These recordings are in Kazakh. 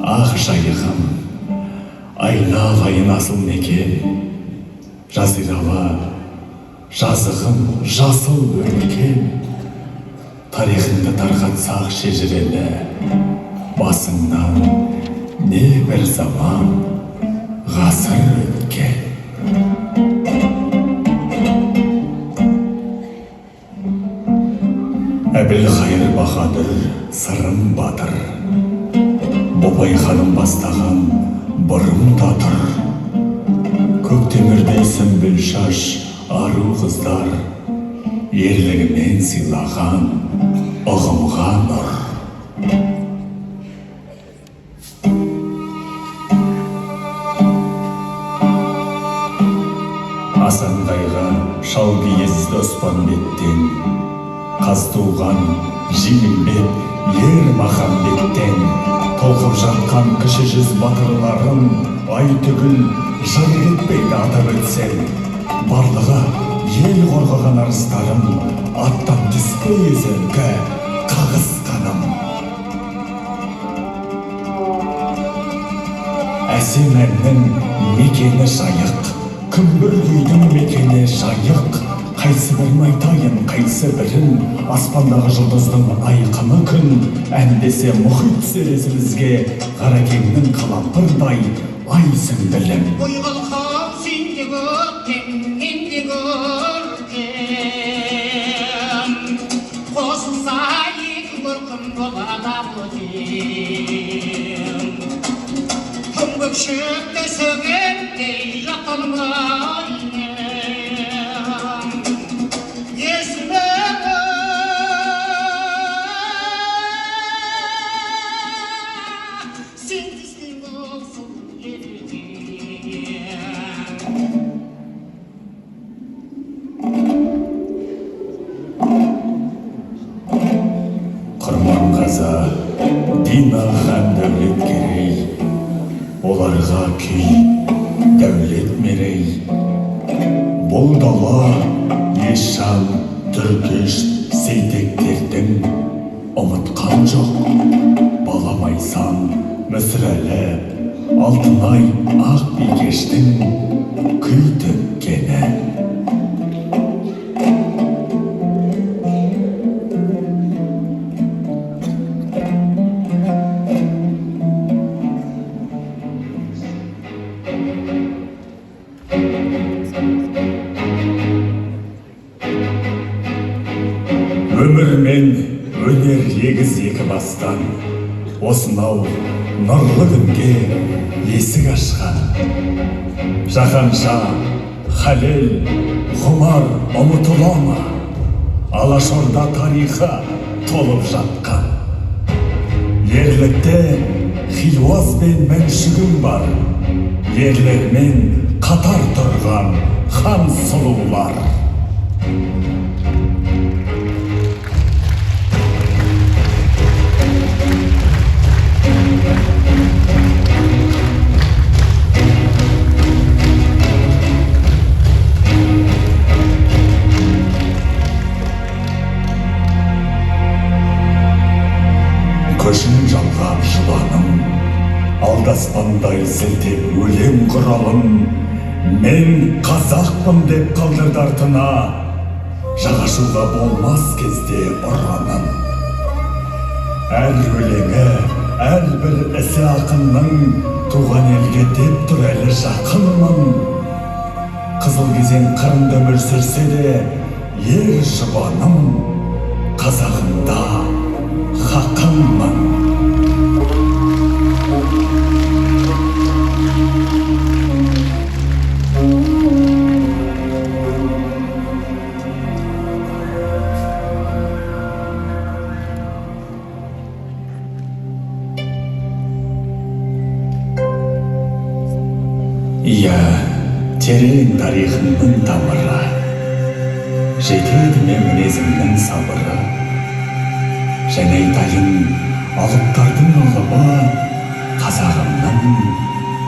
ақ жайығым, айналайын асыл мекен, жазиралы жазығым, жасыл өлкен. Тарихыңды тарқатсақ шежірелі, басыңнан не бір заман, ғасыр өткен. Әбілқайыр баһадүр, сырым батыр, Бопай ханым бастаған бұрым да тұр. Көктемірдей сүмбіл шаш ару қыздар, ерлігімен сыйлаған ұғымға нұр. Асан қайғы шал киізді Оспанбеттен, қаз туған Жеңілбек ер Махамбеттен, толқып жатқан кіші жүз батырларын ай түгіл жыр кетпейді атап өтсем. Барлығы ел қорғаған арыстарым, аттан түспей өзіңкі қағыс қаным. Әсем әннің мекені жайық, күмбір күйдің мекені жайық. Қайсы бірін айтайын, қайсы бірін, аспандағы жұлдыздың айқыны күн. Әндесе мұхит түсер есімізге, Қаракеңнің қалампырдай ай сүмбілім. Ойғалқам сенде көктем, менде көркем, қосылса екі көркім болады өтем. Күн көкшікті сөгендей жаталмай Құрманғазы, Дина һәм Дәулеткерей, оларға күй, дәулет мерей. Бұл дала ешан, түркеш, сейтектердің ұмытқан жоқ. Баламайсан, Мүсірәлі, Алтынай, ақ бикештің күй төккені. Өмір мен өнер егіз екі бастан, осынау нұрлы күнге есік ашқан. Жаһанша, Халел, Ғұмар ұмытыла ма? Алашорда тарихы толып жатқан. Ерлікте Хиуаз бен Мәншүгім бар, ерлермен қатар тұрған хан сұлулар. Көшін жалғап жыланым, алдаспандай сілтеп өлең құралым. Мен қазақпын деп қалдырды артына, жағашуға болмас кезде ұраным. Әр өлеңі, әр бір ісі ақынның, туған елге деп тұр әлі жақынмын. Қызыл кезең қырында өмір сүрсе де, ер жұбаным, қазағымда хақыммын. Иә, терең тарихымның тамыры, жетеді мен мінезімнің сабыры. Және айтайын алыптардың алыбы, қазағымның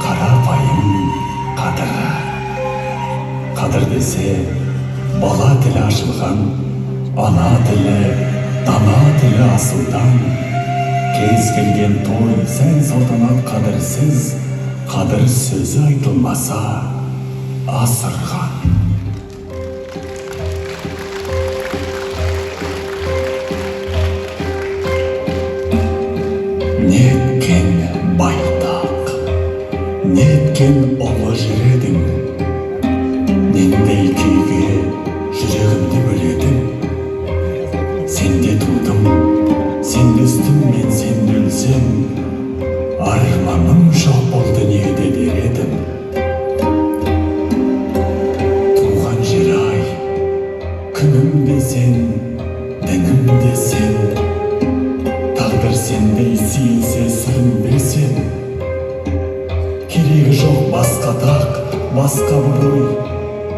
қарапайым қадыры. Қадыр десе, бала тілі ашылған, ана тілі, дана тілі асылдан. кез келген той сән салтанат қадірсіз, қадір сөзі айтылмаса асырған. Неткен байтақ, неткен ұлы жүредің, нендей күйге жүрегімді бөледің. Сенде тудым, сенде өстім, мен сенде өлсем, арманым жоқ бұл дүниеде дер едім. Туған жер-ай, күнім де сен, дінім де сен, тағдыр сендей сиылсе сырын берсем, керегі жоқ басқа тақ, басқа бір ой,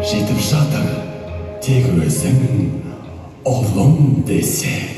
жетіп жатыр тек өзің ұлым десе.